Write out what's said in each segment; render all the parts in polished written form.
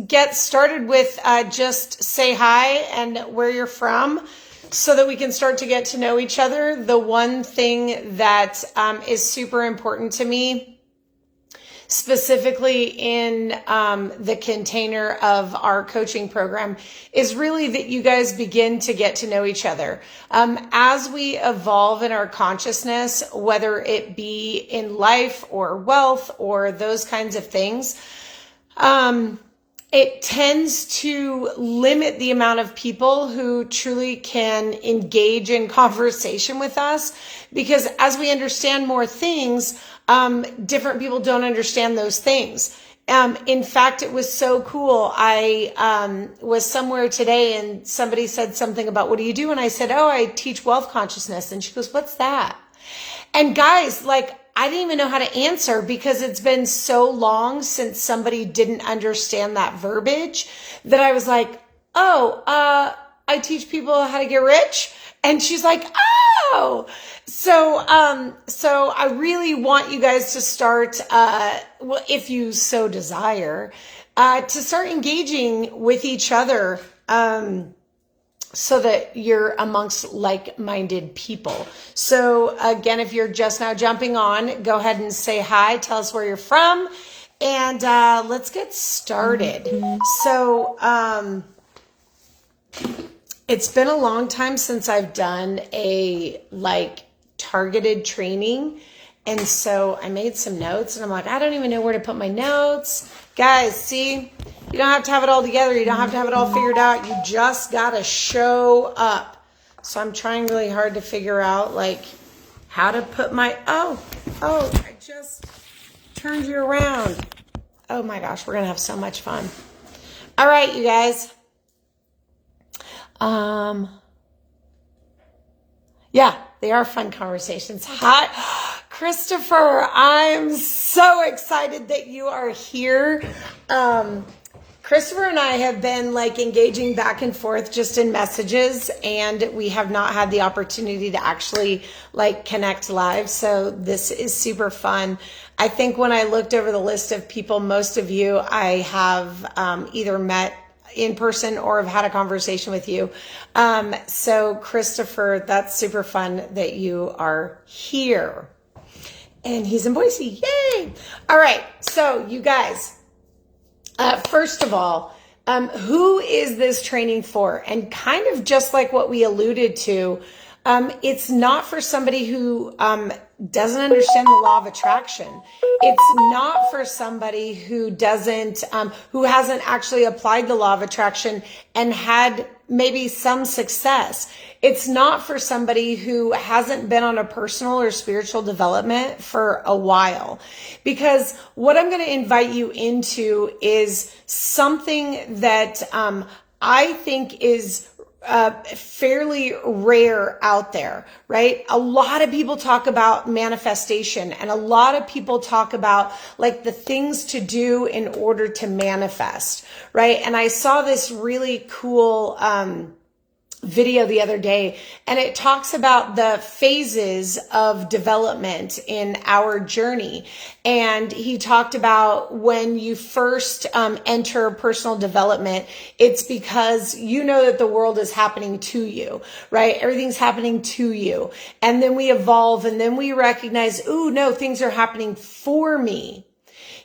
get started with just say hi and where you're from so that we can start to get to know each other. The one thing that is super important to me, specifically in the container of our coaching program, is really that you guys begin to get to know each other. As we evolve in our consciousness, whether it be in life or wealth or those kinds of things, it tends to limit the amount of people who truly can engage in conversation with us, because as we understand more things, different people don't understand those things. In fact, it was so cool. I was somewhere today and somebody said something about, what do you do? And I said, oh, I teach wealth consciousness. And she goes, what's that? And guys, like, I didn't even know how to answer, because it's been so long since somebody didn't understand that verbiage that I was like, oh, I teach people how to get rich. And she's like, oh, so I really want you guys to start, well, if you so desire, to start engaging with each other, so that you're amongst like-minded people. So again, if you're just now jumping on, go ahead and say hi, tell us where you're from, and let's get started. So it's been a long time since I've done a targeted training. And so I made some notes and I'm like, I don't even know where to put my notes. Guys, see, you don't have to have it all together. You don't have to have it all figured out. You just got to show up. So I'm trying really hard to figure out how to put my, oh, I just turned you around. Oh my gosh, we're going to have so much fun. All right, you guys. Yeah, they are fun conversations. Hi, Christopher. I'm so excited that you are here. Christopher and I have been engaging back and forth just in messages, and we have not had the opportunity to actually connect live. So this is super fun. I think when I looked over the list of people, most of you I have either met in person or have had a conversation with you. So Christopher, that's super fun that you are here. And he's in Boise. Yay! All right. So you guys, first of all, who is this training for? And kind of just like what we alluded to, it's not for somebody who doesn't understand the law of attraction. It's not for somebody who doesn't, who hasn't actually applied the law of attraction and had maybe some success. It's not for somebody who hasn't been on a personal or spiritual development for a while. Because what I'm going to invite you into is something that I think is fairly rare out there, right? A lot of people talk about manifestation, and a lot of people talk about the things to do in order to manifest, right? And I saw this really cool video the other day, and it talks about the phases of development in our journey. And he talked about when you first enter personal development, it's because you know that the world is happening to you, right? Everything's happening to you. And then we evolve, and then we recognize, ooh, no, things are happening for me.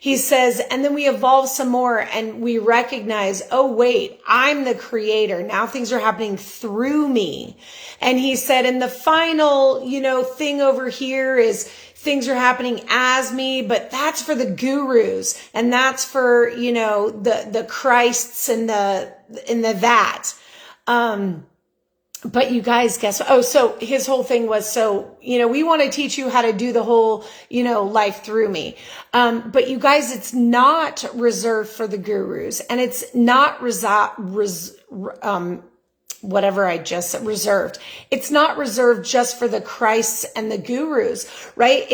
He says, and then we evolve some more and we recognize, oh, wait, I'm the creator. Now things are happening through me. And he said, and the final, thing over here is things are happening as me, but that's for the gurus. And that's for, the Christs and the that. But you guys, guess what? Oh, so his whole thing was, we want to teach you how to do the whole, life through me. But you guys, it's not reserved for the gurus, and it's not whatever I just said, reserved. It's not reserved just for the Christs and the gurus, right?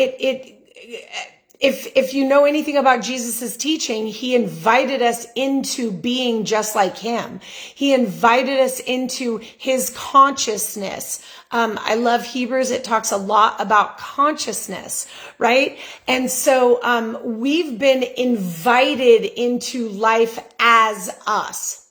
if you know anything about Jesus's teaching, he invited us into being just like him. He invited us into his consciousness. I love Hebrews. It talks a lot about consciousness, right? And so, we've been invited into life as us.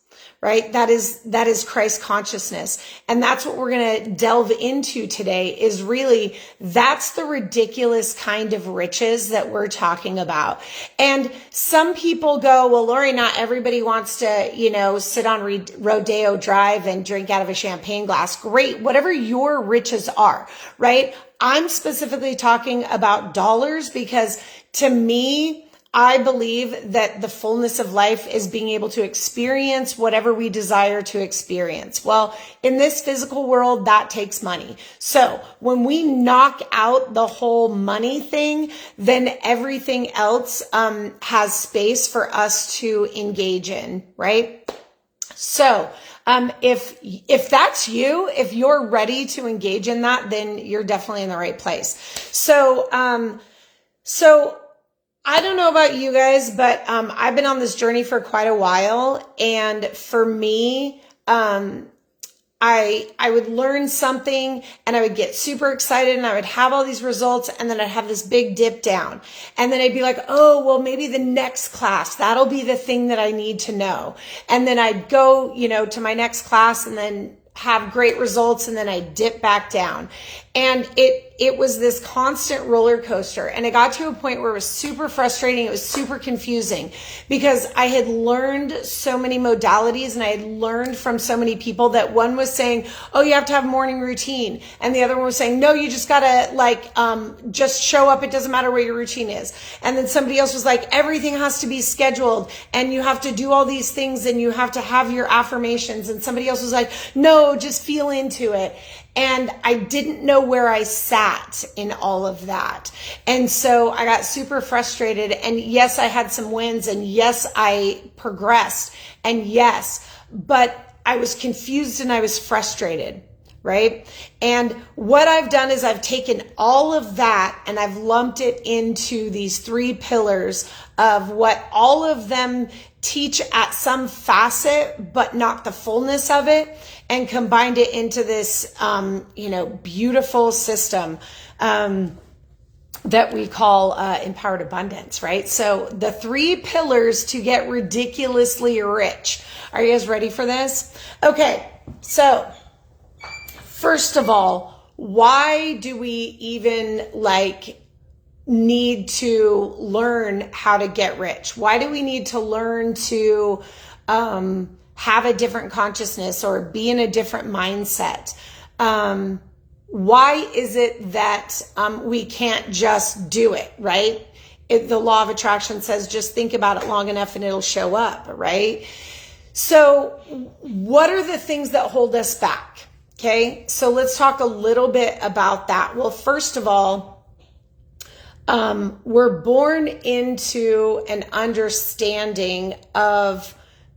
Right? That is Christ consciousness. And that's what we're going to delve into today is really, that's the ridiculous kind of riches that we're talking about. And some people go, well, Lori, not everybody wants to, sit on Rodeo Drive and drink out of a champagne glass. Great. Whatever your riches are, right? I'm specifically talking about dollars because to me, I believe that the fullness of life is being able to experience whatever we desire to experience. Well, in this physical world, that takes money. So when we knock out the whole money thing, then everything else has space for us to engage in, right? So if that's you, if you're ready to engage in that, then you're definitely in the right place. So I don't know about you guys, but I've been on this journey for quite a while. And for me, I would learn something and I would get super excited and I would have all these results and then I'd have this big dip down. And then I'd be like, oh, well, maybe the next class, that'll be the thing that I need to know. And then I'd go, to my next class and then have great results and then I dip back down. And it was this constant roller coaster. And it got to a point where it was super frustrating. It was super confusing because I had learned so many modalities and I had learned from so many people that one was saying, oh, you have to have a morning routine. And the other one was saying, no, you just gotta just show up. It doesn't matter what your routine is. And then somebody else was like, everything has to be scheduled and you have to do all these things and you have to have your affirmations. And somebody else was like, no, just feel into it. And I didn't know where I sat in all of that. And so I got super frustrated. And yes, I had some wins. And yes, I progressed. And yes, but I was confused and I was frustrated, right? And what I've done is I've taken all of that and I've lumped it into these 3 pillars of what all of them teach at some facet, but not the fullness of it, and combined it into this, beautiful system that we call empowered abundance, right? So the 3 pillars to get ridiculously rich. Are you guys ready for this? Okay, so first of all, why do we even need to learn how to get rich? Why do we need to learn to have a different consciousness or be in a different mindset? Why is it that we can't just do it, right? The law of attraction says just think about it long enough and it'll show up, right? So what are the things that hold us back? Okay, so let's talk a little bit about that. Well, first of all, we're born into an understanding of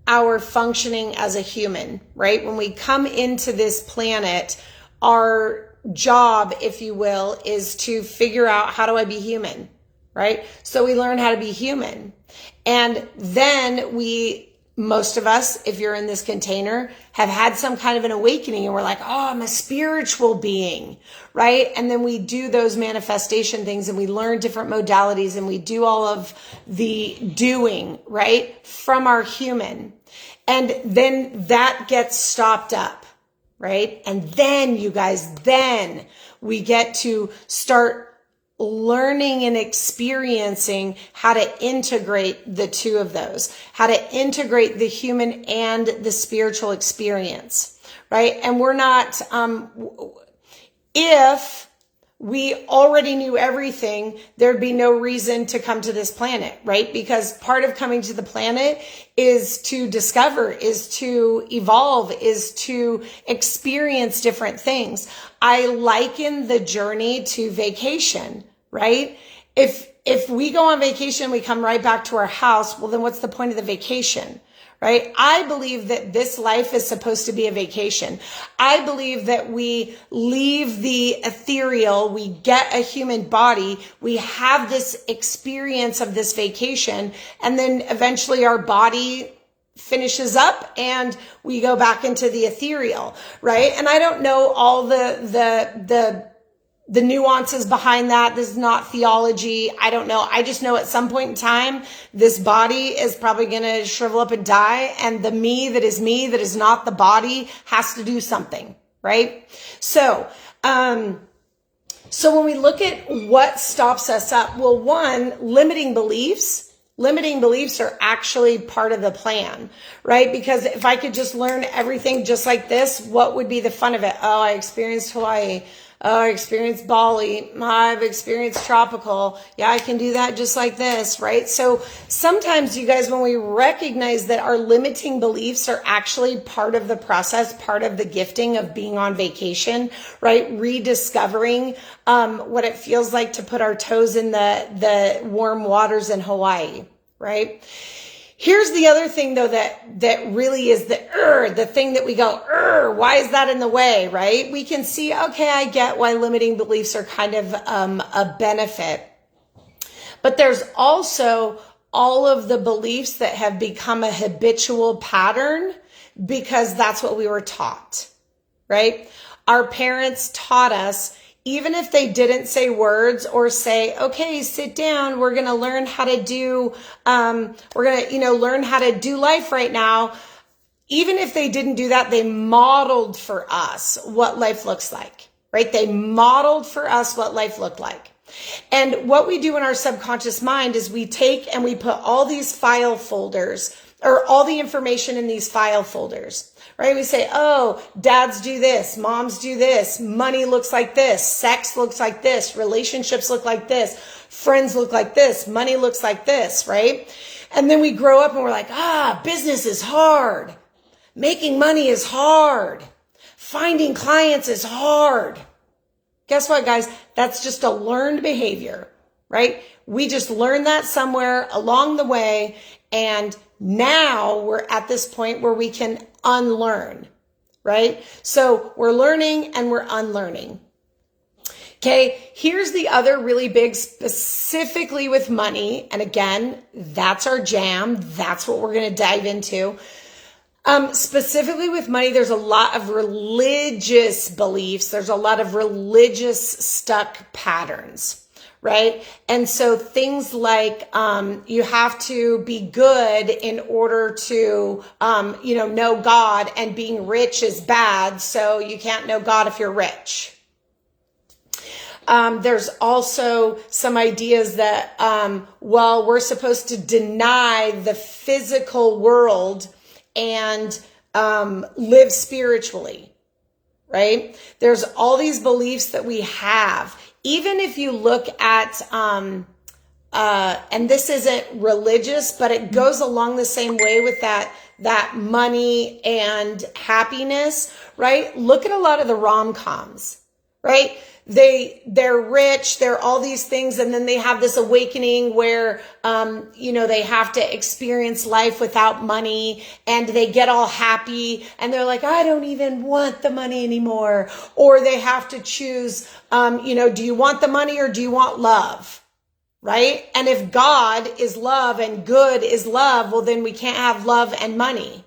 our functioning as a human, right? When we come into this planet, our job, if you will, is to figure out, how do I be human, right? So we learn how to be human. And then most of us, if you're in this container, have had some kind of an awakening and we're like, oh, I'm a spiritual being, right? And then we do those manifestation things and we learn different modalities and we do all of the doing, right? From our human. And then that gets stopped up, right? And then you guys, then we get to start learning and experiencing how to integrate the 2 of those, how to integrate the human and the spiritual experience, right? And we're not, if we already knew everything, there'd be no reason to come to this planet, right? Because part of coming to the planet is to discover, is to evolve, is to experience different things. I liken the journey to vacation, right? If we go on vacation, we come right back to our house, well, then what's the point of the vacation, right? I believe that this life is supposed to be a vacation. I believe that we leave the ethereal, we get a human body, we have this experience of this vacation, and then eventually our body finishes up and we go back into the ethereal, right? And I don't know all the nuances behind that. This is not theology. I don't know. I just know at some point in time, this body is probably going to shrivel up and die. And the me, that is not the body, has to do something, right? So when we look at what stops us up, well, one, limiting beliefs are actually part of the plan, right? Because if I could just learn everything just like this, what would be the fun of it? Oh, I experienced Hawaii. Oh, I experienced Bali. I've experienced tropical. Yeah, I can do that just like this, right? So sometimes, you guys, when we recognize that our limiting beliefs are actually part of the process, part of the gifting of being on vacation, right? Rediscovering what it feels like to put our toes in the warm waters in Hawaii, right? Here's the other thing, though, that really is the thing that we go, why is that in the way, right? We can see, okay, I get why limiting beliefs are kind of a benefit. But there's also all of the beliefs that have become a habitual pattern because that's what we were taught, right? Our parents taught us, even if they didn't say words or say, okay, sit down, we're going to learn how to do, learn how to do life right now. Even if they didn't do that, they modeled for us what life looks like, right? They modeled for us what life looked like. And what we do in our subconscious mind is we take and we put all these file folders, or all the information in these file folders, right? We say, oh, dads do this, moms do this, money looks like this, sex looks like this, relationships look like this, friends look like this, money looks like this, right? And then we grow up and we're like, business is hard. Making money is hard. Finding clients is hard. Guess what, guys? That's just a learned behavior, right? We just learned that somewhere along the way, and now we're at this point where we can unlearn, right? So we're learning and we're unlearning. Okay, here's the other really big, specifically with money. And again, that's our jam. That's what we're going to dive into. Specifically with money, there's a lot of religious beliefs. There's a lot of religious stuck patterns. Right? And so things like, you have to be good in order to, know God, and being rich is bad. So you can't know God if you're rich. There's also some ideas that, we're supposed to deny the physical world and, live spiritually, right? There's all these beliefs that we have. Even if you look at, and this isn't religious, but it goes along the same way with that money and happiness, right? Look at a lot of the rom-coms, right? They're rich, they're all these things, and then they have this awakening where, they have to experience life without money, and they get all happy, and they're like, I don't even want the money anymore. Or they have to choose, do you want the money or do you want love? Right? And if God is love and good is love, well, then we can't have love and money.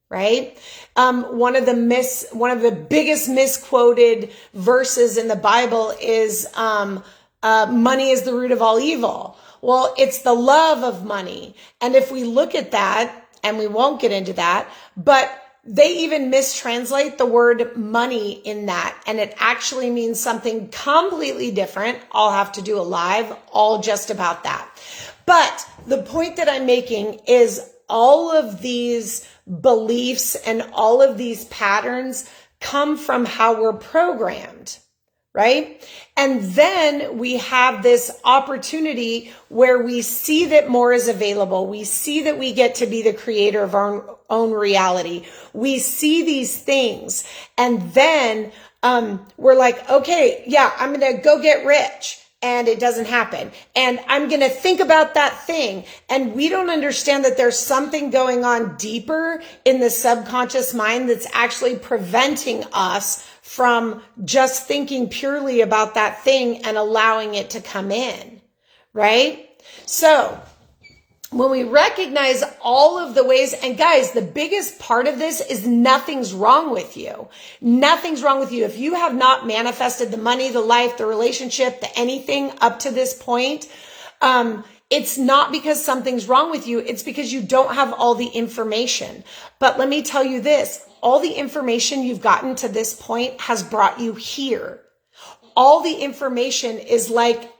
Right? One of the biggest misquoted verses in the Bible is, money is the root of all evil. Well, it's the love of money. And if we look at that, and we won't get into that, but they even mistranslate the word money in that. And it actually means something completely different. I'll have to do a live all just about that. But the point that I'm making is all of these beliefs and all of these patterns come from how we're programmed, right? And then we have this opportunity where we see that more is available. We see that we get to be the creator of our own reality. We see these things, and then we're like, okay, yeah, I'm going to go get rich. and it doesn't happen. And I'm going to think about that thing. And we don't understand that there's something going on deeper in the subconscious mind that's actually preventing us from just thinking purely about that thing and allowing it to come in, right? So when we recognize all of the ways, and guys, the biggest part of this is nothing's wrong with you. Nothing's wrong with you. If you have not manifested the money, the life, the relationship, the anything up to this point, it's not because something's wrong with you. It's because you don't have all the information. But let me tell you this, all the information you've gotten to this point has brought you here. All the information is like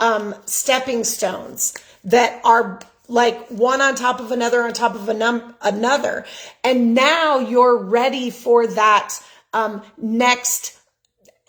stepping stones that are like one on top of another on top of another. And now you're ready for that next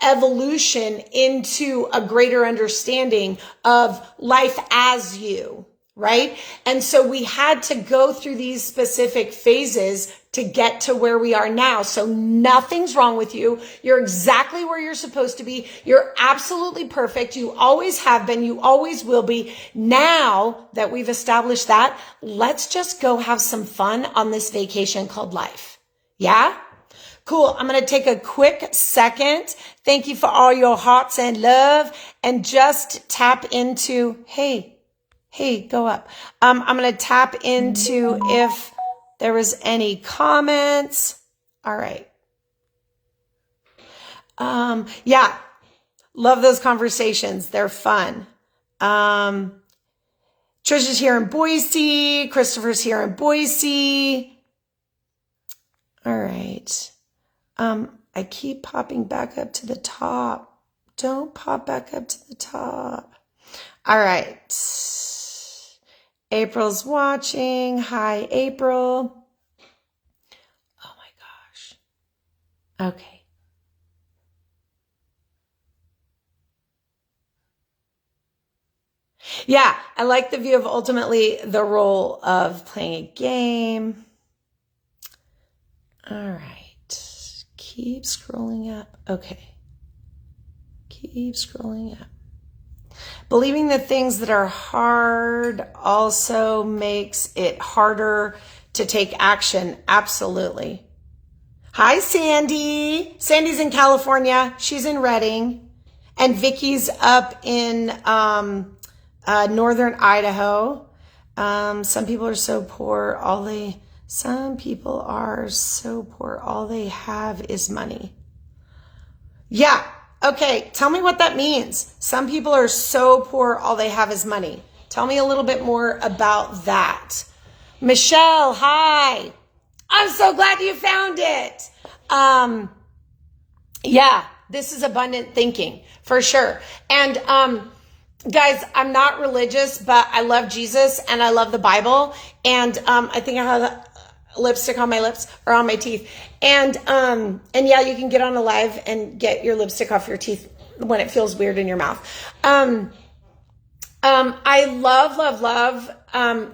evolution into a greater understanding of life as you, right? And so we had to go through these specific phases to get to where we are now. So nothing's wrong with you. You're exactly where you're supposed to be. You're absolutely perfect. You always have been. You always will be. Now that we've established that, let's just go have some fun on this vacation called life. Yeah? Cool. I'm going to take a quick second. Thank you for all your hearts and love, and just tap into, hey, go up. I'm going to tap into if there was any comments. All right. Yeah. Love those conversations. They're fun. Trisha's here in Boise. Christopher's here in Boise. All right. I keep popping back up to the top. Don't pop back up to the top. All right. April's watching. Hi, April. Oh my gosh. Okay. Yeah, I like the view of ultimately the role of playing a game. All right. Keep scrolling up. Okay. Keep scrolling up. Believing the things that are hard also makes it harder to take action. Absolutely. Hi, Sandy. Sandy's in California. She's in Redding. And Vicky's up in northern Idaho. Some people are so poor, all they have is money. Yeah. Okay, tell me what that means. Some people are so poor, all they have is money. Tell me a little bit more about that. Michelle, hi. I'm so glad you found it. Yeah, this is abundant thinking for sure. And guys, I'm not religious, but I love Jesus and I love the Bible. And I think I have lipstick on my lips or on my teeth. And yeah, you can get on a live and get your lipstick off your teeth when it feels weird in your mouth. I love,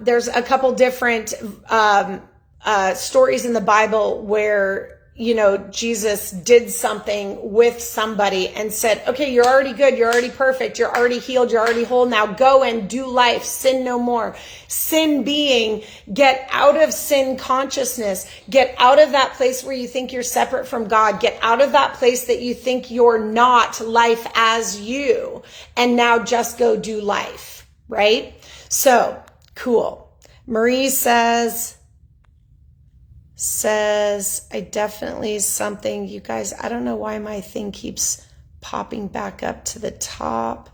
there's a couple different, stories in the Bible where, you know, Jesus did something with somebody and said, okay, you're already good. You're already perfect. You're already healed. You're already whole. Now go and do life. Sin no more. Sin being, get out of sin consciousness. Get out of that place where you think you're separate from God. Get out of that place that you think you're not life as you. And now just go do life, right? So cool. Marie says, I definitely something, you guys, I don't know why my thing keeps popping back up to the top.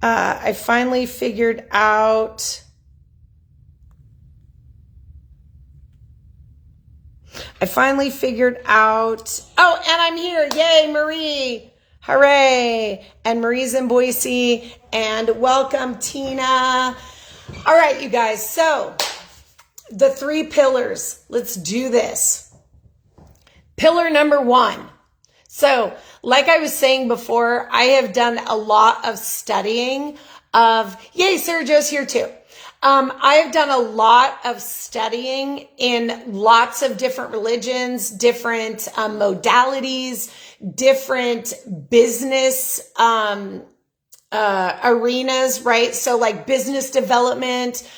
I finally figured out, oh, and I'm here. Yay, Marie. Hooray. And Marie's in Boise. And welcome, Tina. All right, you guys. So the 3 pillars. Let's do this. Pillar number 1. So, like I was saying before, I have done a lot of studying of, yay, Sarah Jo's here too. I've done a lot of studying in lots of different religions, different modalities, different business arenas, right? So like business development,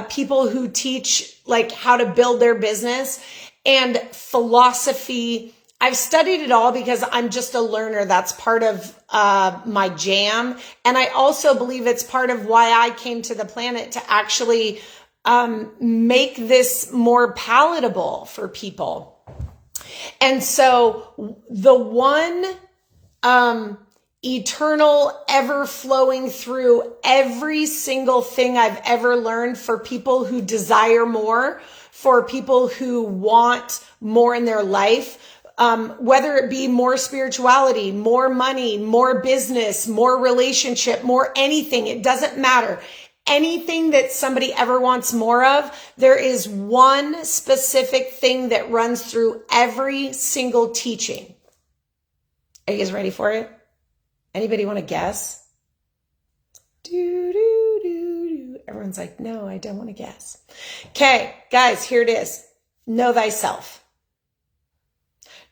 people who teach like how to build their business, and philosophy. I've studied it all because I'm just a learner. That's part of my jam. And I also believe it's part of why I came to the planet, to actually make this more palatable for people. And so the one eternal, ever flowing through every single thing I've ever learned for people who desire more, for people who want more in their life, whether it be more spirituality, more money, more business, more relationship, more anything, it doesn't matter. Anything that somebody ever wants more of, there is one specific thing that runs through every single teaching. Are you guys ready for it? Anybody want to guess? Everyone's like, no, I don't want to guess. Okay, guys, here it is. Know thyself.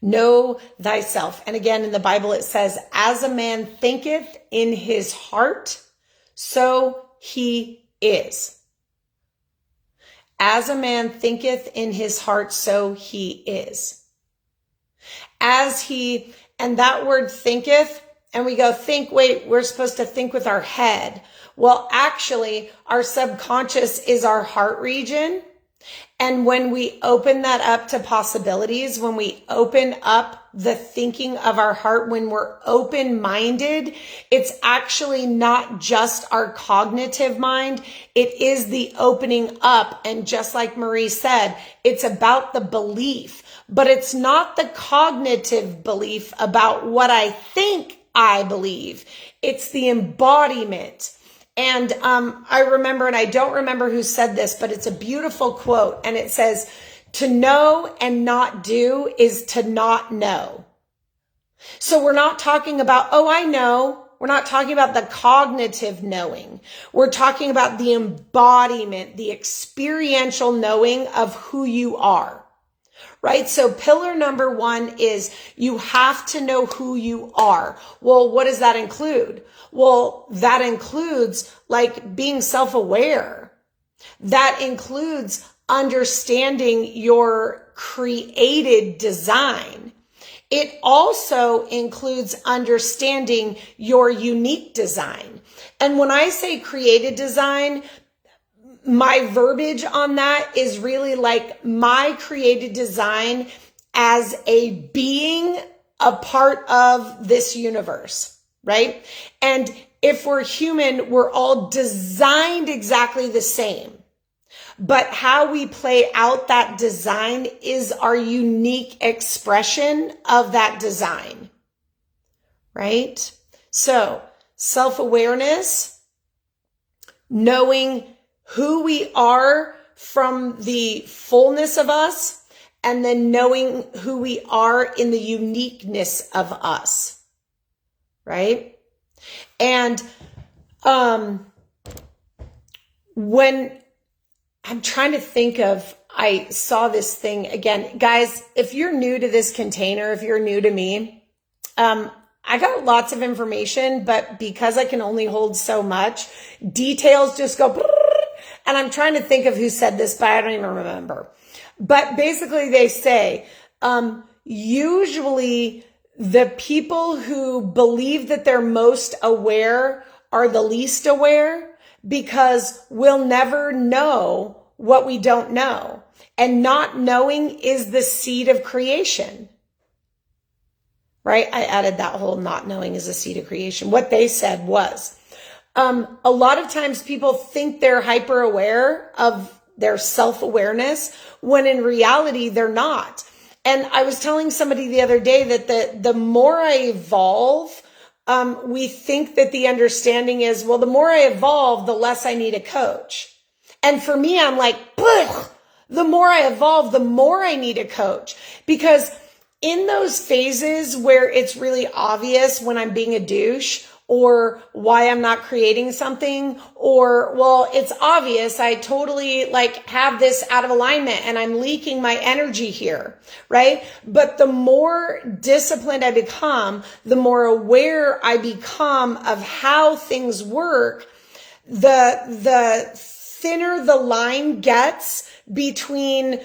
Know thyself. And again, in the Bible, it says, as a man thinketh in his heart, so he is. As a man thinketh in his heart, so he is. And that word thinketh, and we go think, wait, we're supposed to think with our head. Well, actually, our subconscious is our heart region. And when we open that up to possibilities, when we open up the thinking of our heart, when we're open-minded, it's actually not just our cognitive mind. It is the opening up. And just like Marie said, it's about the belief, but it's not the cognitive belief about what I think I believe. It's the embodiment. And I remember, and I don't remember who said this, but it's a beautiful quote. And it says, to know and not do is to not know. So we're not talking about, oh, I know. We're not talking about the cognitive knowing. We're talking about the embodiment, the experiential knowing of who you are. Right? So pillar number one is you have to know who you are. Well, what does that include? Well, that includes like being self-aware. That includes understanding your created design. It also includes understanding your unique design. And when I say created design, my verbiage on that is really like my created design as a being, a part of this universe, right? And if we're human, we're all designed exactly the same. But how we play out that design is our unique expression of that design, right? So self-awareness, knowing who we are from the fullness of us, and then knowing who we are in the uniqueness of us, right? And when I'm trying to think of, I saw this thing again, guys, if you're new to this container, if you're new to me, I got lots of information, but because I can only hold so much, details just go, and I'm trying to think of who said this, but I don't even remember. But basically they say, usually the people who believe that they're most aware are the least aware, because we'll never know what we don't know. And not knowing is the seed of creation. Right? I added that whole not knowing is a seed of creation. What they said was, a lot of times people think they're hyper aware of their self-awareness when in reality they're not. And I was telling somebody the other day that the more I evolve, we think that the understanding is, well, the more I evolve, the less I need a coach. And for me, I'm like, the more I evolve, the more I need a coach. Because in those phases where it's really obvious when I'm being a douche, or why I'm not creating something, or, well, it's obvious I totally like have this out of alignment and I'm leaking my energy here, right? But the more disciplined I become, the more aware I become of how things work, the thinner the line gets between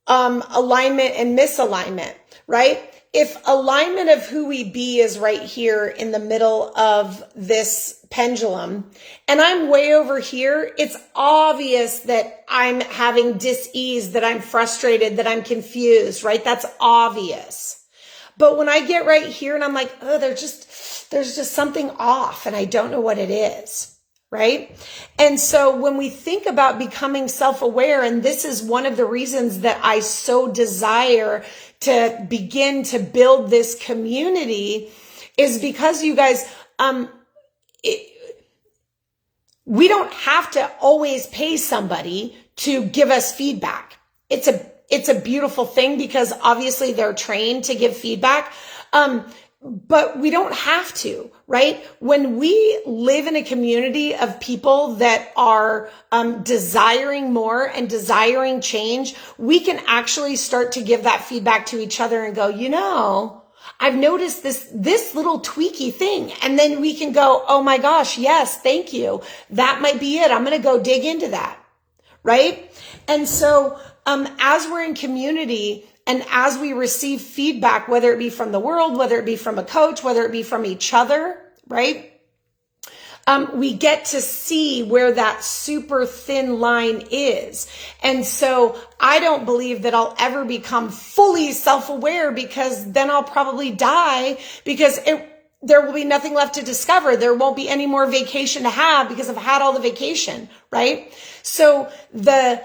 alignment and misalignment, right? If alignment of who we be is right here in the middle of this pendulum and I'm way over here, it's obvious that I'm having dis-ease, that I'm frustrated, that I'm confused, right? That's obvious. But when I get right here and I'm like, oh, there's just something off and I don't know what it is. Right? And so when we think about becoming self-aware, and this is one of the reasons that I so desire to begin to build this community, is because you guys, we don't have to always pay somebody to give us feedback. It's a beautiful thing because obviously they're trained to give feedback. But we don't have to, right? When we live in a community of people that are desiring more and desiring change, we can actually start to give that feedback to each other and go, I've noticed this little tweaky thing. And then we can go, oh my gosh, yes, thank you. That might be it. I'm going to go dig into that, right? And so as we're in community, and as we receive feedback, whether it be from the world, whether it be from a coach, whether it be from each other, right? We get to see where that super thin line is. And so I don't believe that I'll ever become fully self-aware, because then I'll probably die, because there will be nothing left to discover. There won't be any more vacation to have because I've had all the vacation, right? So the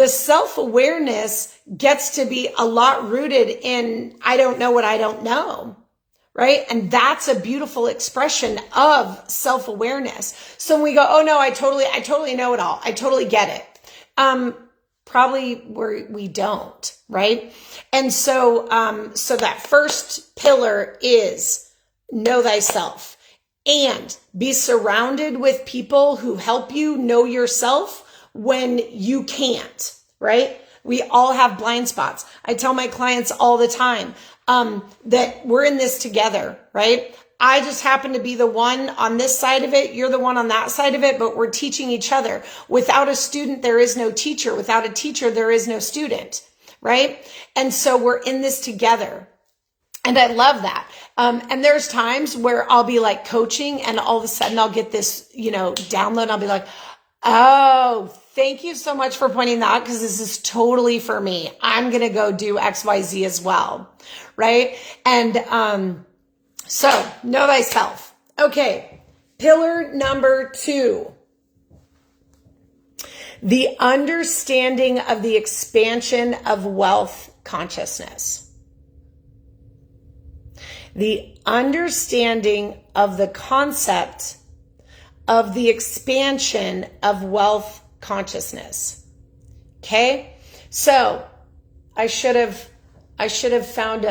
self-awareness gets to be a lot rooted in, I don't know what I don't know, right? And that's a beautiful expression of self-awareness. So when we go, oh no, I totally know it all. I totally get it. Probably we don't, right? And so that first pillar is know thyself, and be surrounded with people who help you know yourself when you can't, right? We all have blind spots. I tell my clients all the time that we're in this together, right? I just happen to be the one on this side of it. You're the one on that side of it, but we're teaching each other. Without a student, there is no teacher. Without a teacher, there is no student, right? And so we're in this together. And I love that. And there's times where I'll be like coaching and all of a sudden I'll get this, download. And I'll be like, oh, thank you so much for pointing that out, because this is totally for me. I'm going to go do XYZ as well. Right. And, so know thyself. Okay. Pillar number 2, the understanding of the expansion of wealth consciousness. The understanding of the concept of the expansion of wealth consciousness. Okay. So I should have found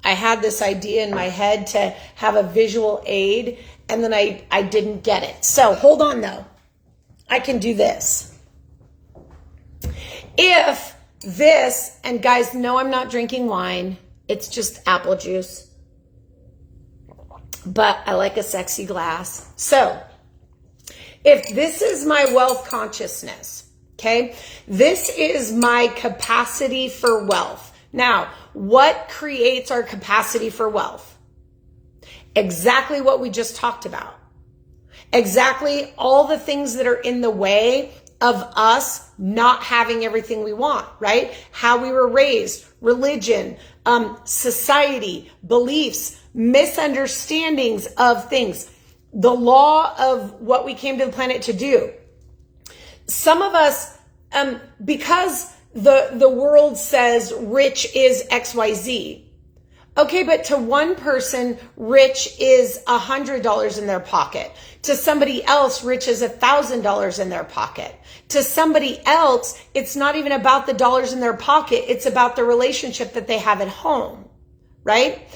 I had this idea in my head to have a visual aid, and then I didn't get it. So hold on though. I can do this. If this, and guys, no, I'm not drinking wine. It's just apple juice. But I like a sexy glass. So if this is my wealth consciousness, okay, this is my capacity for wealth. Now, what creates our capacity for wealth? Exactly what we just talked about. Exactly all the things that are in the way of us not having everything we want, right? How we were raised, religion, society, beliefs, misunderstandings of things, the law of what we came to the planet to do. Some of us, because the world says rich is XYZ. Okay, but to one person, rich is $100 in their pocket. To somebody else, rich is $1,000 in their pocket. To somebody else, it's not even about the dollars in their pocket. It's about the relationship that they have at home, right?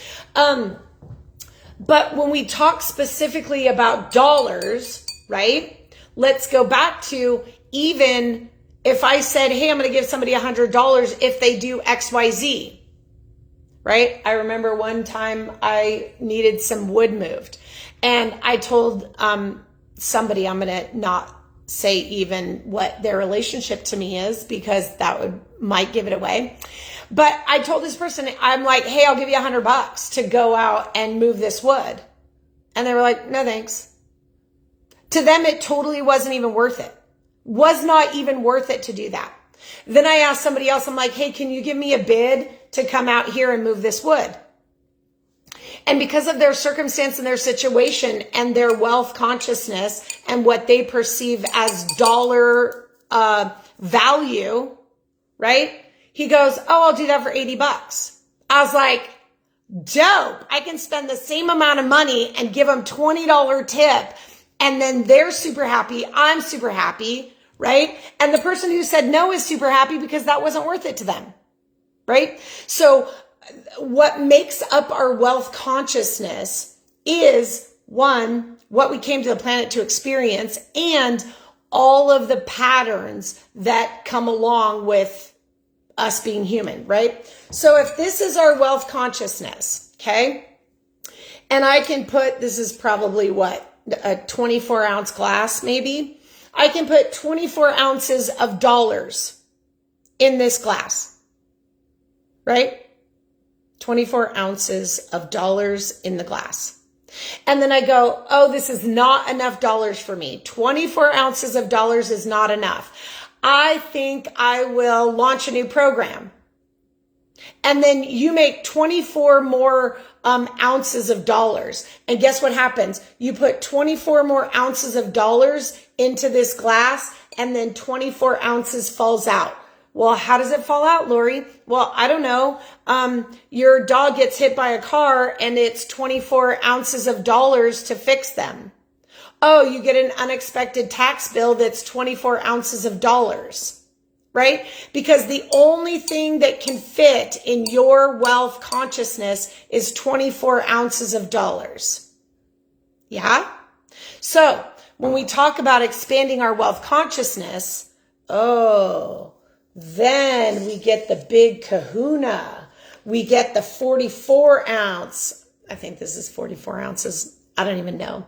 But when we talk specifically about dollars, right? Let's go back to, even if I said, hey, I'm going to give somebody $100 if they do XYZ, right? I remember one time I needed some wood moved, and I told somebody, I'm going to not say even what their relationship to me is because that might give it away. But I told this person, I'm like, hey, I'll give you $100 to go out and move this wood. And they were like, no, thanks. To them, it totally wasn't even worth it. Was not even worth it to do that. Then I asked somebody else, I'm like, hey, can you give me a bid to come out here and move this wood? And because of their circumstance and their situation and their wealth consciousness and what they perceive as dollar value, right? He goes, oh, I'll do that for $80. I was like, dope. I can spend the same amount of money and give them $20 tip. And then they're super happy. I'm super happy, right? And the person who said no is super happy because that wasn't worth it to them, right? So what makes up our wealth consciousness is, one, what we came to the planet to experience, and all of the patterns that come along with us being human, right? So if this is our wealth consciousness, okay, and I can put, this is probably what, a 24 ounce glass, maybe. I can put 24 ounces of dollars in this glass, right? 24 ounces of dollars in the glass. And then I go, oh, this is not enough dollars for me. 24 ounces of dollars is not enough. I think I will launch a new program. And then you make 24 more ounces of dollars. And guess what happens? You put 24 more ounces of dollars into this glass, and then 24 ounces falls out. Well, how does it fall out, Lori? Well, I don't know. Your dog gets hit by a car and it's 24 ounces of dollars to fix them. Oh, you get an unexpected tax bill that's 24 ounces of dollars, right? Because the only thing that can fit in your wealth consciousness is 24 ounces of dollars. Yeah? So when we talk about expanding our wealth consciousness, then we get the big kahuna. We get the 44 ounce. I think this is 44 ounces. I don't even know.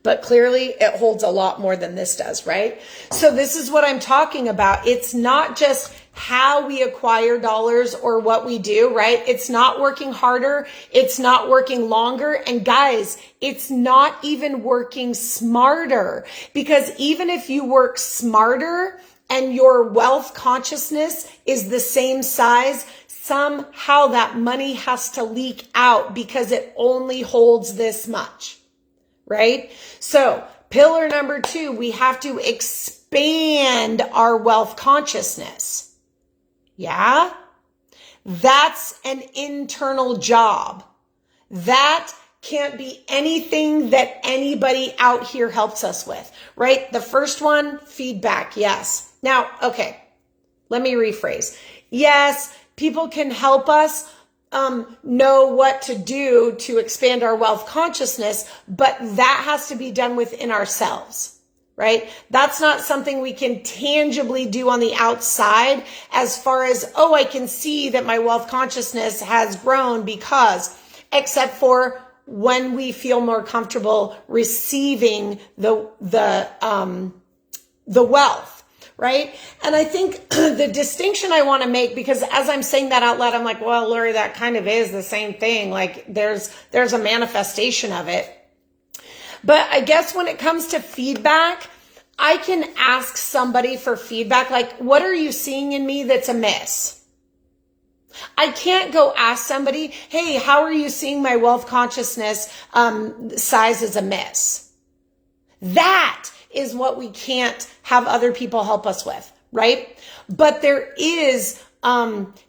But clearly it holds a lot more than this does, right? So this is what I'm talking about. It's not just how we acquire dollars or what we do, right? It's not working harder. It's not working longer. And guys, it's not even working smarter, because even if you work smarter and your wealth consciousness is the same size, somehow that money has to leak out because it only holds this much. Right? So pillar number 2, we have to expand our wealth consciousness. Yeah? That's an internal job. That can't be anything that anybody out here helps us with, right? The first one, feedback. Yes. Now, okay, let me rephrase. Yes, people can help us know what to do to expand our wealth consciousness, but that has to be done within ourselves, right? That's not something we can tangibly do on the outside as far as, oh, I can see that my wealth consciousness has grown because, except for when we feel more comfortable receiving the wealth. Right? And I think the distinction I want to make, because as I'm saying that out loud, I'm like, well, Lori, that kind of is the same thing. Like there's a manifestation of it. But I guess when it comes to feedback, I can ask somebody for feedback. Like, what are you seeing in me that's amiss? I can't go ask somebody, hey, how are you seeing my wealth consciousness size is amiss? That is what we can't have other people help us with, right? But there is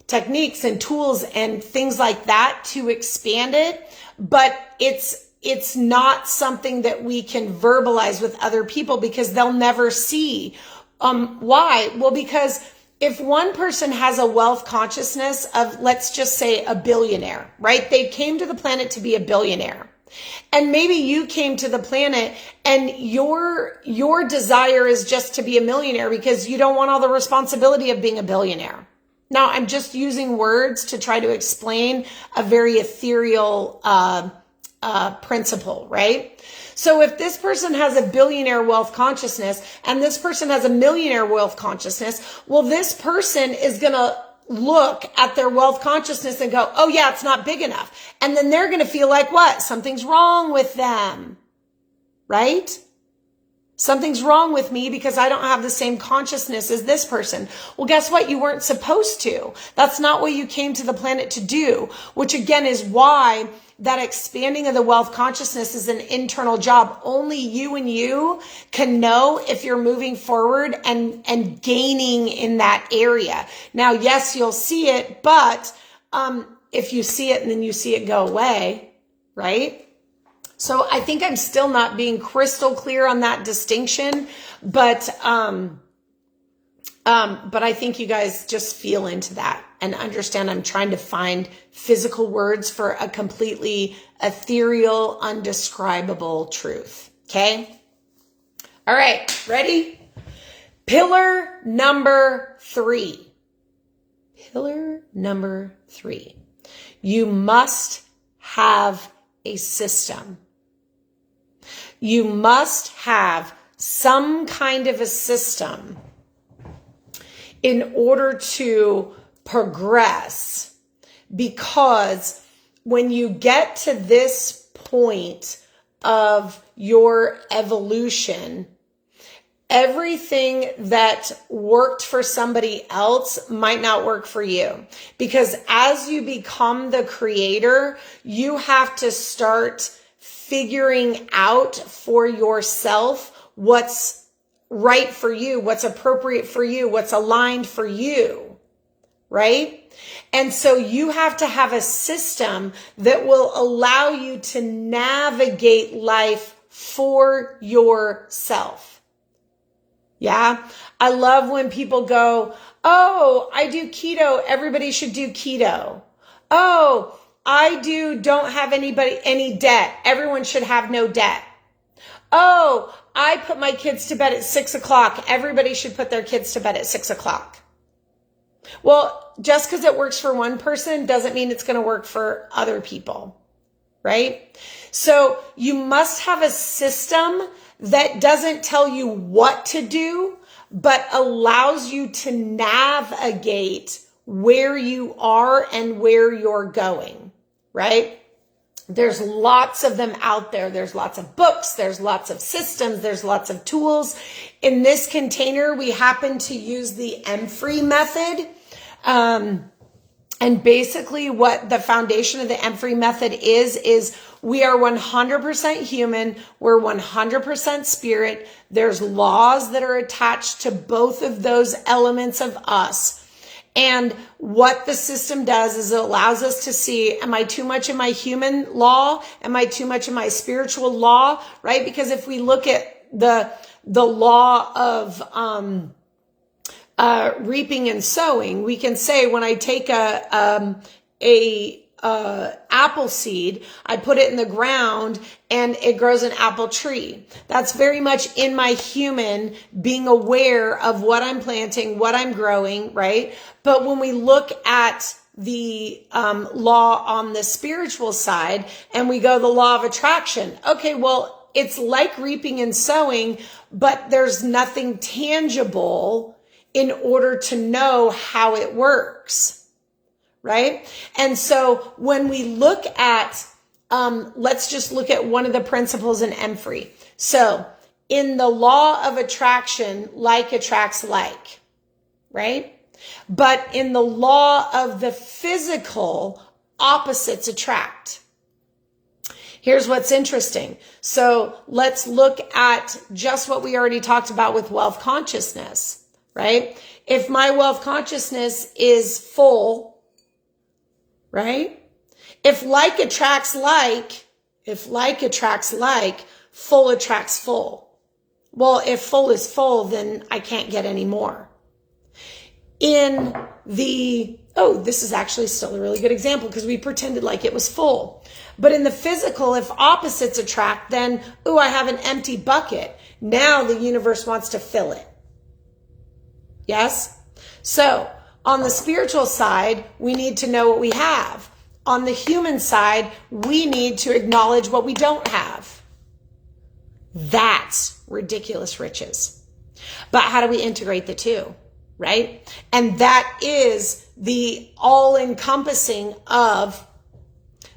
techniques and tools and things like that to expand it, but it's not something that we can verbalize with other people because they'll never see. Why? Well, because if one person has a wealth consciousness of, let's just say, a billionaire, right? They came to the planet to be a billionaire. And maybe you came to the planet and your desire is just to be a millionaire because you don't want all the responsibility of being a billionaire. Now, I'm just using words to try to explain a very ethereal principle, right? So if this person has a billionaire wealth consciousness and this person has a millionaire wealth consciousness, well, this person is going to look at their wealth consciousness and go, oh yeah, it's not big enough. And then they're going to feel like what? Something's wrong with them, right? Something's wrong with me because I don't have the same consciousness as this person. Well, guess what? You weren't supposed to. That's not what you came to the planet to do, which again is why that expanding of the wealth consciousness is an internal job. Only you and you can know if you're moving forward and gaining in that area. Now, yes, you'll see it, but if you see it and then you see it go away, right? So I think I'm still not being crystal clear on that distinction, but I think you guys just feel into that and understand I'm trying to find physical words for a completely ethereal, undescribable truth. Okay? All right, ready? Pillar number 3. Pillar number 3. You must have a system. You must have some kind of a system in order to progress, because when you get to this point of your evolution, everything that worked for somebody else might not work for you, because as you become the creator, you have to start figuring out for yourself what's right for you, what's appropriate for you, what's aligned for you, right? And so you have to have a system that will allow you to navigate life for yourself. Yeah. I love when people go, oh, I do keto. Everybody should do keto. Oh, don't have any debt. Everyone should have no debt. Oh, I put my kids to bed at 6 o'clock. Everybody should put their kids to bed at 6 o'clock. Well, just because it works for one person doesn't mean it's going to work for other people, right? So you must have a system that doesn't tell you what to do, but allows you to navigate where you are and where you're going, right? There's lots of them out there. There's lots of books. There's lots of systems. There's lots of tools. In this container, we happen to use the MFREE method. And basically what the foundation of the MFREE method is we are 100% human. We're 100% spirit. There's laws that are attached to both of those elements of us. And what the system does is it allows us to see, am I too much in my human law? Am I too much in my spiritual law? Right? Because if we look at the law of reaping and sowing, we can say when I take a apple seed, I put it in the ground and it grows an apple tree. That's very much in my human being aware of what I'm planting, what I'm growing, right? But when we look at the law on the spiritual side and we go the law of attraction, okay, well, it's like reaping and sowing, but there's nothing tangible in order to know how it works. Right? And so when we look at, let's just look at one of the principles in MFREE. So in the law of attraction, like attracts like, right? But in the law of the physical, opposites attract. Here's what's interesting. So let's look at just what we already talked about with wealth consciousness, right? If my wealth consciousness is full, right? If like attracts like, full attracts full. Well, if full is full, then I can't get any more. In the oh, this is actually still a really good example because we pretended like it was full. But in the physical, if opposites attract, then, oh, I have an empty bucket. Now the universe wants to fill it. Yes? So on the spiritual side, we need to know what we have. On the human side, we need to acknowledge what we don't have. That's ridiculous riches. But how do we integrate the two, right? And that is the all-encompassing of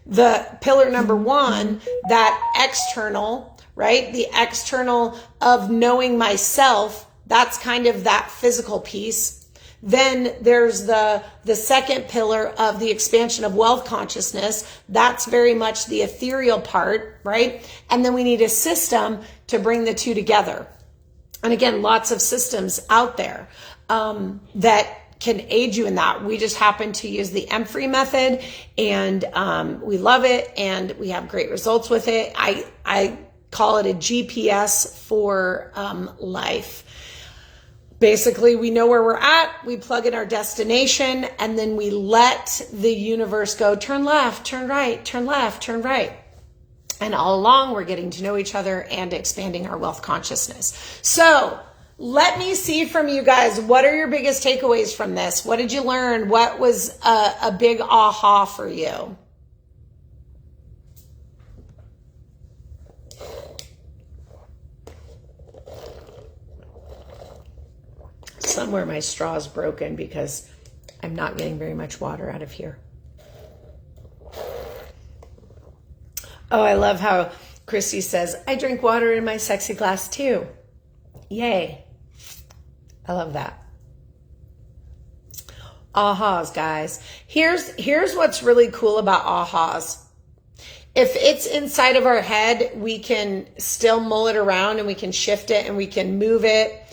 the pillar number one, that external, right? The external of knowing myself, that's kind of that physical piece. Then there's the second pillar of the expansion of wealth consciousness. That's very much the ethereal part, right? And then we need a system to bring the two together. And again, lots of systems out there that can aid you in that. We just happen to use the M-Free method, and we love it, and we have great results with it. I call it a GPS for life. Basically, we know where we're at, we plug in our destination, and then we let the universe go, turn left, turn right, turn left, turn right. And all along, we're getting to know each other and expanding our wealth consciousness. So let me see from you guys, what are your biggest takeaways from this? What did you learn? What was a big aha for you? Somewhere my straw is broken because I'm not getting very much water out of here. Oh, I love how Christy says, I drink water in my sexy glass too. Yay. I love that. Ahas, guys. Here's what's really cool about ahas. If it's inside of our head, we can still mull it around and we can shift it and we can move it.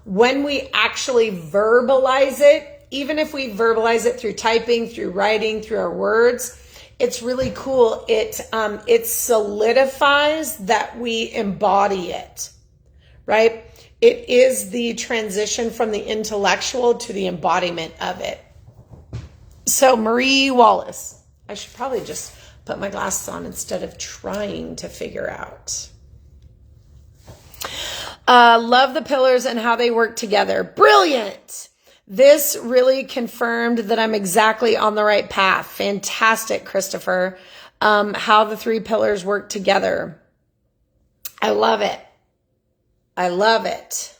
When we actually verbalize it, even if we verbalize it through typing, through writing, through our words, it's really cool. It solidifies that we embody it, right? It is the transition from the intellectual to the embodiment of it. So Marie Wallace, I should probably just put my glasses on instead of trying to figure out. Love the pillars and how they work together. Brilliant. This really confirmed that I'm exactly on the right path. Fantastic, Christopher. How the three pillars work together. I love it. I love it.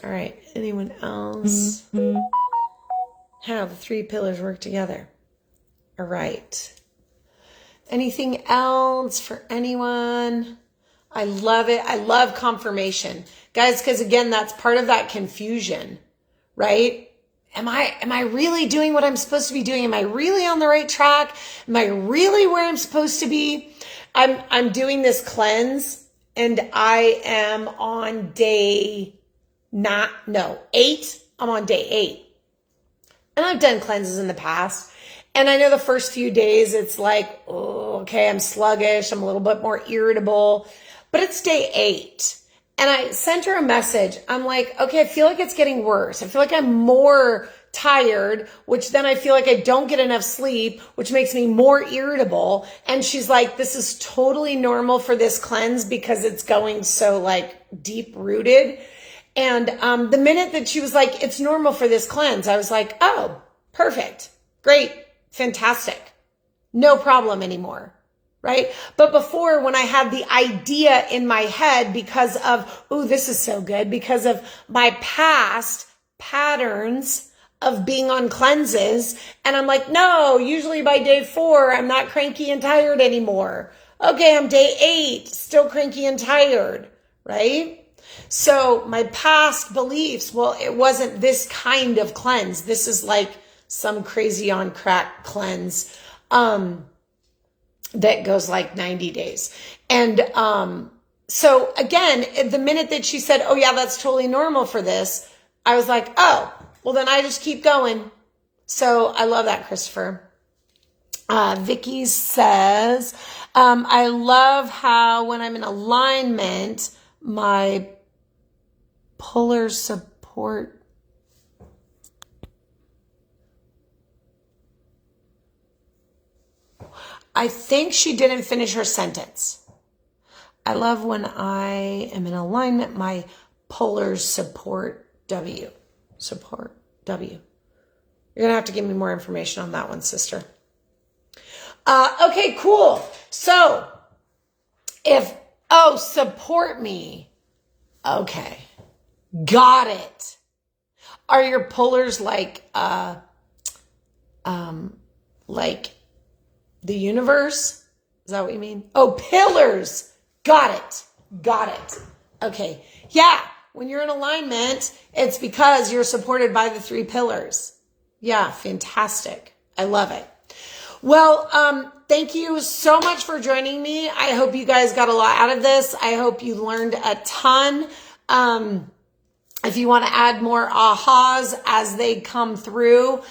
All right. Anyone else? How the three pillars work together. All right. Anything else for anyone? I love it. I love confirmation. Guys, because again, that's part of that confusion, right? Am I really doing what I'm supposed to be doing? Am I really on the right track? Am I really where I'm supposed to be? I'm doing this cleanse and I am on day 8. I'm on day 8. And I've done cleanses in the past. And I know the first few days it's like, oh, okay, I'm sluggish. I'm a little bit more irritable. But it's day 8. And I sent her a message. I'm like, okay, I feel like it's getting worse. I feel like I'm more tired, which then I feel like I don't get enough sleep, which makes me more irritable. And she's like, this is totally normal for this cleanse because it's going so like deep rooted. And the minute that she was like, it's normal for this cleanse, I was like, oh, perfect, great, fantastic, no problem anymore. Right? But before, when I had the idea in my head because of, oh, this is so good, because of my past patterns of being on cleanses. And I'm like, no, usually by day 4, I'm not cranky and tired anymore. Okay, I'm day 8, still cranky and tired, right? So my past beliefs, well, it wasn't this kind of cleanse. This is like some crazy on crack cleanse. That goes like 90 days. And so again, the minute that she said, oh yeah, that's totally normal for this, I was like, oh, well then I just keep going. So I love that, Christopher. Vicky says, I love how when I'm in alignment, my pullers support I think she didn't finish her sentence. I love when I am in alignment, my polars support W. Support W. You're going to have to give me more information on that one, sister. Okay, cool. So support me. Okay. Got it. Are your polars like the universe? Is that what you mean? Oh, pillars. Got it. Got it. Okay. Yeah. When you're in alignment, it's because you're supported by the 3 pillars. Yeah. Fantastic. I love it. Well, thank you so much for joining me. I hope you guys got a lot out of this. I hope you learned a ton. If you want to add more ahas as they come through,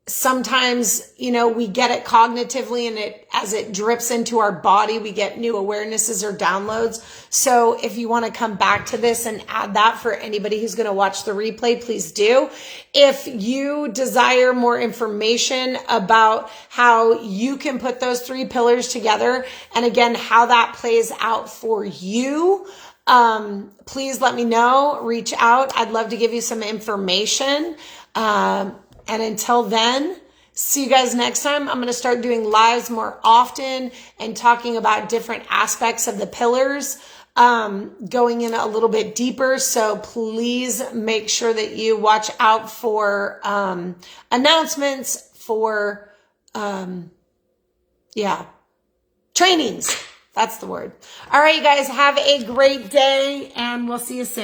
sometimes, we get it cognitively, and as it drips into our body, we get new awarenesses or downloads. So if you want to come back to this and add that for anybody who's going to watch the replay, please do. If you desire more information about how you can put those 3 pillars together, and again, how that plays out for you, please let me know, reach out. I'd love to give you some information. And until then, see you guys next time. I'm going to start doing lives more often and talking about different aspects of the pillars, going in a little bit deeper. So please make sure that you watch out for announcements for, trainings. That's the word. All right, you guys, have a great day, and we'll see you soon.